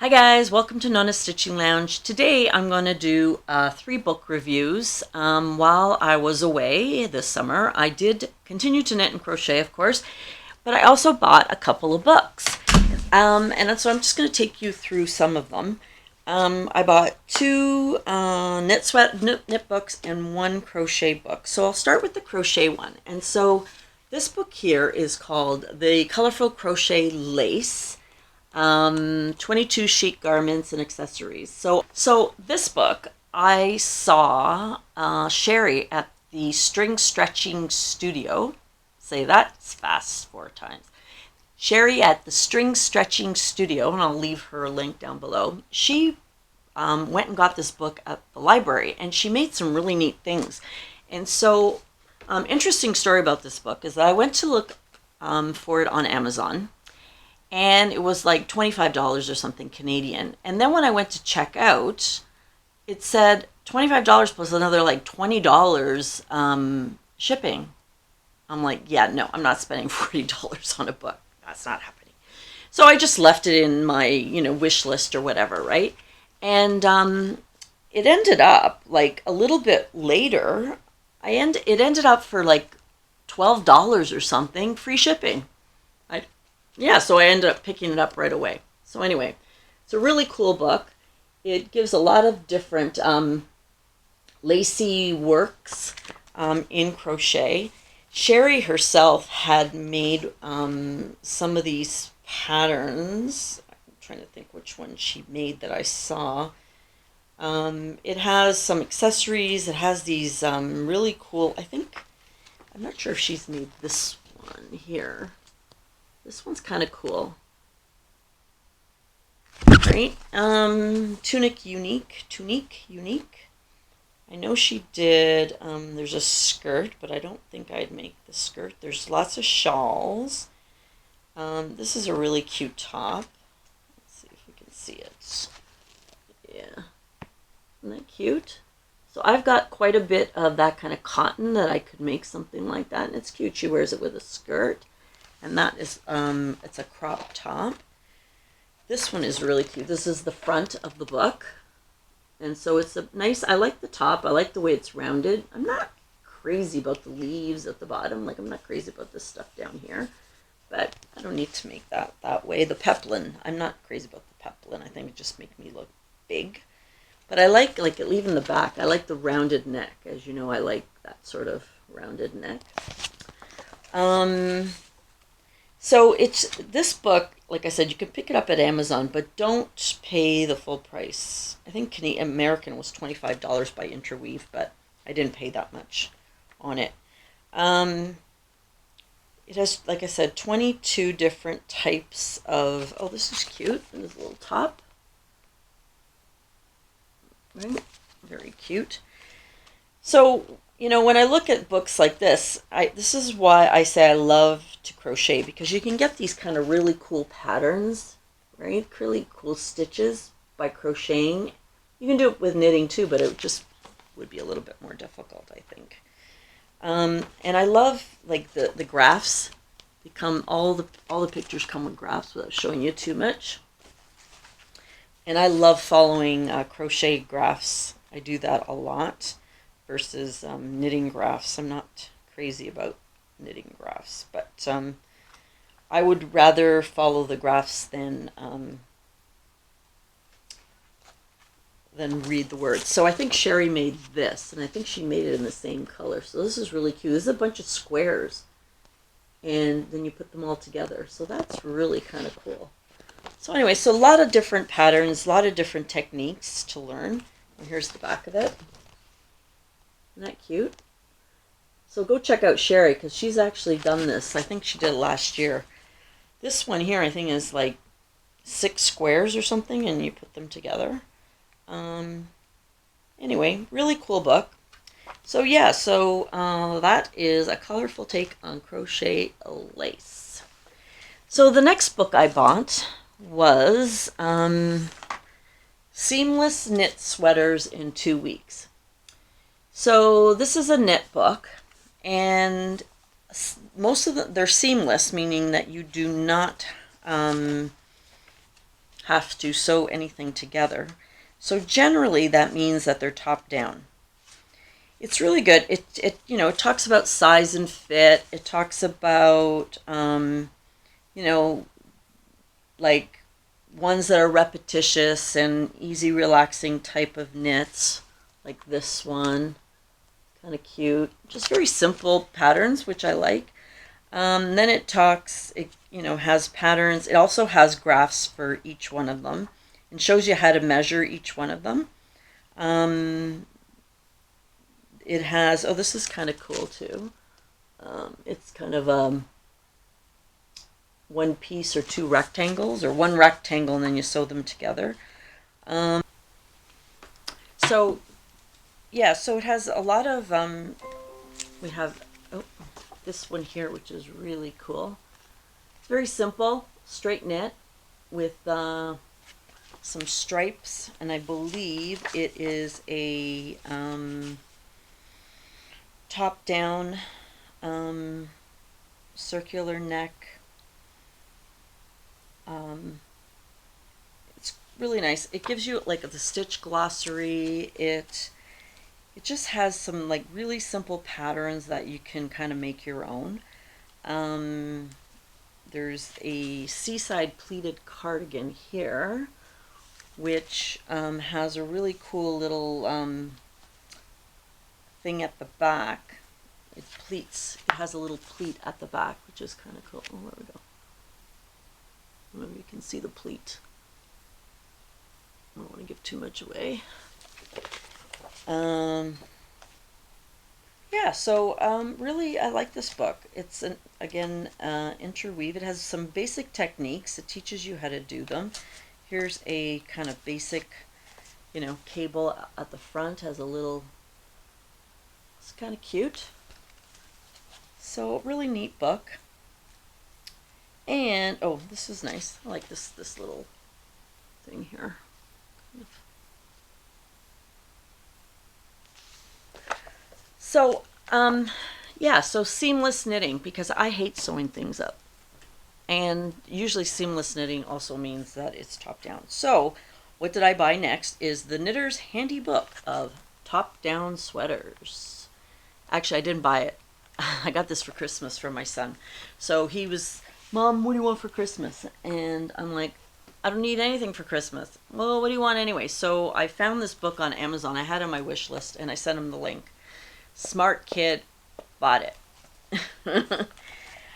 Hi guys, welcome to Nonna Stitching Lounge. Today I'm going to do 3 book reviews. While I was away this summer, I did continue to knit and crochet, of course, but I also bought a couple of books. And so I'm just going to take you through some of them. I bought 2 knit books and 1 crochet book. So I'll start with the crochet one. And so this book here is called The Colorful Crochet Lace. 22 chic garments and accessories. So this book I saw Sherry at the String Stretching Studio. Say that fast 4 times. Sherry at the String Stretching Studio, and I'll leave her link down below. She went and got this book at the library, and she made some really neat things. And so, interesting story about this book is that I went to look for it on Amazon. And it was like $25 or something Canadian. And then when I went to check out, it said $25 plus another like $20 shipping. I'm like, yeah, no, I'm not spending $40 on a book. That's not happening. So I just left it in my, wish list or whatever, right? And it ended up like a little bit later. It ended up for like $12 or something, free shipping. Yeah, so I ended up picking it up right away. So anyway, it's a really cool book. It gives a lot of different lacy works in crochet. Sherry herself had made some of these patterns. I'm trying to think which one she made that I saw. It has some accessories. It has these really cool, I'm not sure if she's made this one here. This one's kind of cool. Right? Tunic unique. I know she did, there's a skirt, but I don't think I'd make the skirt. There's lots of shawls. This is a really cute top. Let's see if we can see it. Yeah. Isn't that cute? So I've got quite a bit of that kind of cotton that I could make something like that. And it's cute. She wears it with a skirt. And that is, it's a crop top. This one is really cute. This is the front of the book. And so it's a nice, I like the top. I like the way it's rounded. I'm not crazy about the leaves at the bottom. Like, I'm not crazy about this stuff down here. But I don't need to make that way. The peplin, I'm not crazy about the peplin. I think it just makes me look big. But I like even the back. I like the rounded neck. As you know, I like that sort of rounded neck. So this book, like I said, you can pick it up at Amazon, but don't pay the full price. I think American was $25 by Interweave, but I didn't pay that much on it. It has, like I said, 22 different types of, oh, this is cute, this little top. Right? Very cute. So, when I look at books like this, this is why I say I love to crochet, because you can get these kind of really cool patterns, right? Really cool stitches by crocheting. You can do it with knitting too, but it just would be a little bit more difficult, I think. And I love like the graphs. All the pictures come with graphs without showing you too much. And I love following crochet graphs. I do that a lot. Versus knitting graphs. I'm not crazy about knitting graphs, but I would rather follow the graphs than read the words. So I think Sherry made this, and I think she made it in the same color. So this is really cute. This is a bunch of squares, and then you put them all together. So that's really kind of cool. So anyway, so a lot of different patterns, a lot of different techniques to learn. And here's the back of it. Isn't that cute? So go check out Sherry, because she's actually done this. I think she did it last year. This one here, I think, is like 6 squares or something, and you put them together. Anyway, really cool book. So yeah, that is a colorful take on crochet lace. So the next book I bought was Seamless Knit Sweaters in 2 Weeks. So this is a knit book, and most of they're seamless, meaning that you do not have to sew anything together. So generally that means that they're top down. It's really good. It it talks about size and fit. It talks about you know like ones that are repetitious and easy relaxing type of knits, like this one, kind of cute. Just very simple patterns, which I like. Then it talks, it has patterns. It also has graphs for each one of them and shows you how to measure each one of them. It has, oh, this is kind of cool too. It's kind of one piece or two rectangles, or one rectangle and then you sew them together. So yeah, so it has a lot of, we have, oh, this one here, which is really cool. It's very simple, straight knit with some stripes, and I believe it is a top down circular neck. It's really nice. It gives you like the stitch glossary. It just has some like really simple patterns that you can kind of make your own. There's a seaside pleated cardigan here, which has a really cool little thing at the back. It pleats. It has a little pleat at the back, which is kind of cool. Oh, there we go. Maybe you can see the pleat. I don't want to give too much away. Yeah, so really I like this book. It's again interweave. It has some basic techniques. It teaches you how to do them. Here's a kind of basic, cable at the front. Has a little, it's kind of cute. So really neat book. And oh, this is nice. I like this little thing here. So, yeah, so seamless knitting, because I hate sewing things up. And usually seamless knitting also means that it's top down. So, what did I buy next is the Knitter's Handy Book of Top Down Sweaters. Actually, I didn't buy it. I got this for Christmas from my son. So he was, Mom, what do you want for Christmas? And I'm like, I don't need anything for Christmas. Well, what do you want anyway? So I found this book on Amazon. I had it on my wish list, and I sent him the link. Smart kid, bought it.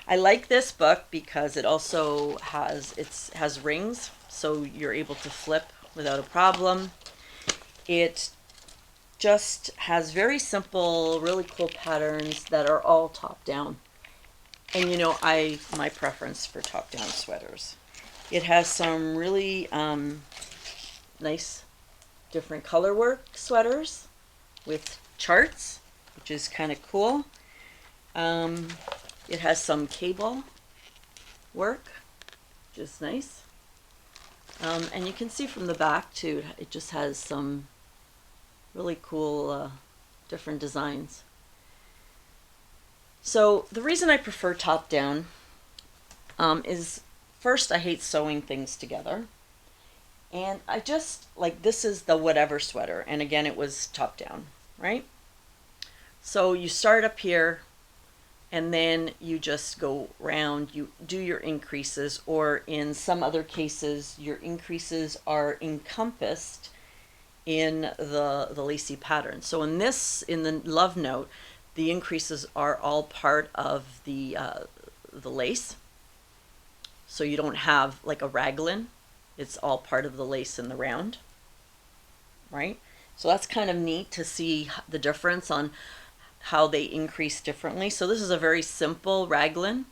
I like this book because it also has rings, so you're able to flip without a problem. It just has very simple, really cool patterns that are all top down. And my preference for top down sweaters. It has some really nice different color work sweaters with charts, which is kind of cool. It has some cable work, which is nice. And you can see from the back too, it just has some really cool different designs. So the reason I prefer top down is, first, I hate sewing things together. And I just, like, this is the whatever sweater. And again, it was top down, right? So you start up here, and then you just go round, you do your increases, or in some other cases, your increases are encompassed in the lacy pattern. So in the love note, the increases are all part of the lace. So you don't have like a raglan. It's all part of the lace in the round, right? So that's kind of neat to see the difference on how they increase differently. So this is a very simple raglan,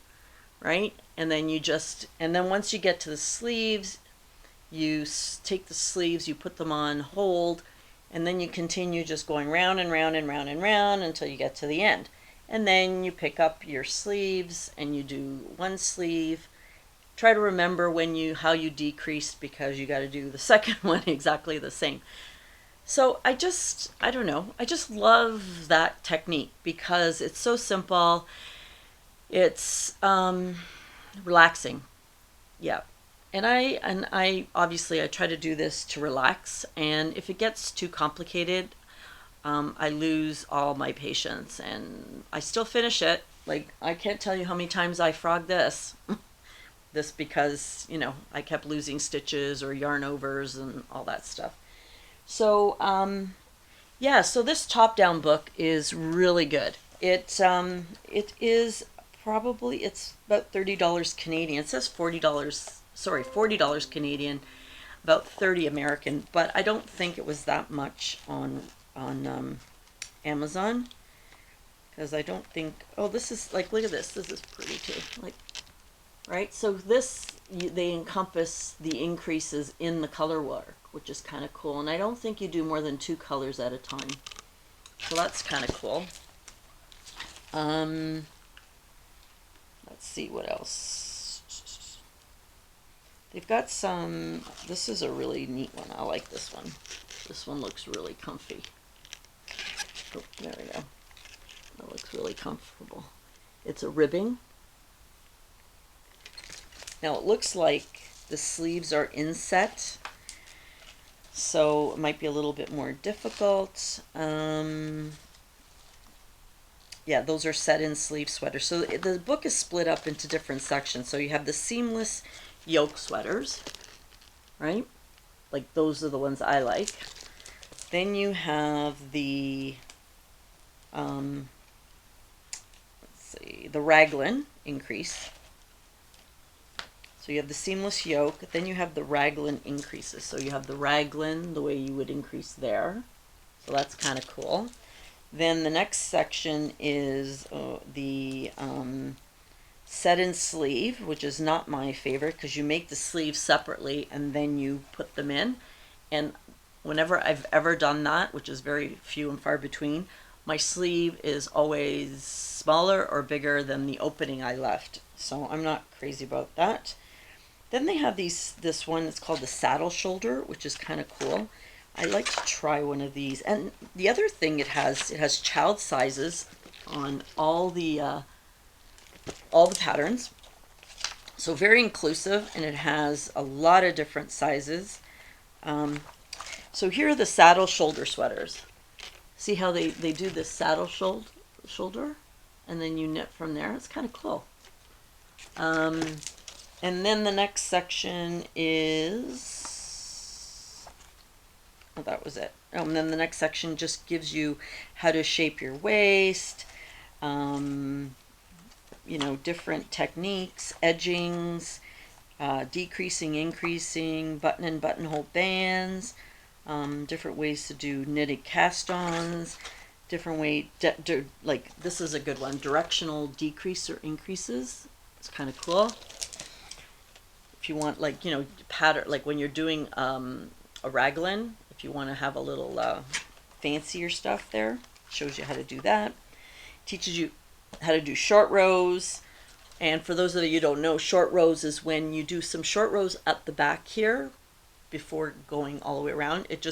right? And then once you get to the sleeves, you take the sleeves, you put them on hold, and then you continue just going round and round and round and round until you get to the end. And then you pick up your sleeves and you do one sleeve. Try to remember how you decreased, because you got to do the second one exactly the same. So I don't know, I just love that technique because it's so simple. It's relaxing. Yeah. I obviously I try to do this to relax, and if it gets too complicated, I lose all my patience, and I still finish it. Like, I can't tell you how many times I frogged this. This because, you know, I kept losing stitches or yarn overs and all that stuff. So, yeah, so this top-down book is really good. It is probably, it's about $30 Canadian. It says $40, sorry, $40 Canadian, about 30 American, but I don't think it was that much on Amazon, because I don't think, oh, this is, like, look at this. This is pretty too. Like, right? So this, they encompass the increases in the color work, which is kind of cool. And I don't think you do more than 2 colors at a time. So that's kind of cool. Let's see what else. They've got some, this is a really neat one. I like this one. This one looks really comfy. Oh, there we go. That looks really comfortable. It's a ribbing. Now it looks like the sleeves are inset, so it might be a little bit more difficult. Yeah, those are set-in sleeve sweaters. So the book is split up into different sections. So you have the seamless yoke sweaters, right? Like, those are the ones I like. Then you have the, let's see, the raglan increase. So you have the seamless yoke, then you have the raglan increases. So you have the raglan the way you would increase there. So that's kind of cool. Then the next section is the set-in sleeve, which is not my favorite, because you make the sleeves separately and then you put them in. And whenever I've ever done that, which is very few and far between, my sleeve is always smaller or bigger than the opening I left. So I'm not crazy about that. Then they have this one, it's called the saddle shoulder, which is kind of cool. I like to try one of these. And the other thing it has child sizes on all the patterns. So very inclusive, and it has a lot of different sizes. So here are the saddle shoulder sweaters. See how they do this saddle shoulder, and then you knit from there. It's kind of cool. And then the next section is, oh, that was it. Oh, and then the next section just gives you how to shape your waist, you know, different techniques, edgings, decreasing, increasing, button and buttonhole bands, different ways to do knitted cast-ons, different way, like, this is a good one, directional decrease or increases. It's kind of cool. If you want, like, you know, pattern, like when you're doing a raglan, if you want to have a little fancier stuff there, shows you how to do that. Teaches you how to do short rows. And for those of you who don't know, short rows is when you do some short rows at the back here before going all the way around. It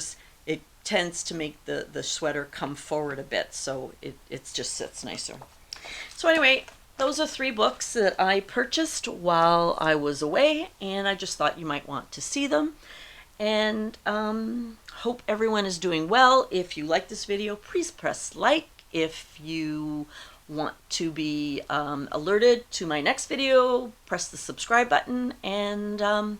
tends to make the sweater come forward a bit, so it just sits nicer. So anyway, those are 3 books that I purchased while I was away, and I just thought you might want to see them. And hope everyone is doing well. If you like this video, please press like. If you want to be alerted to my next video, press the subscribe button, and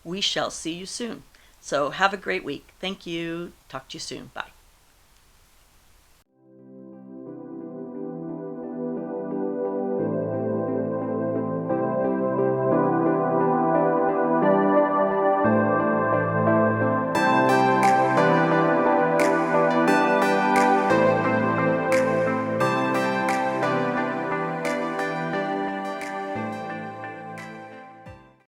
we shall see you soon. So have a great week. Thank you. Talk to you soon. Bye.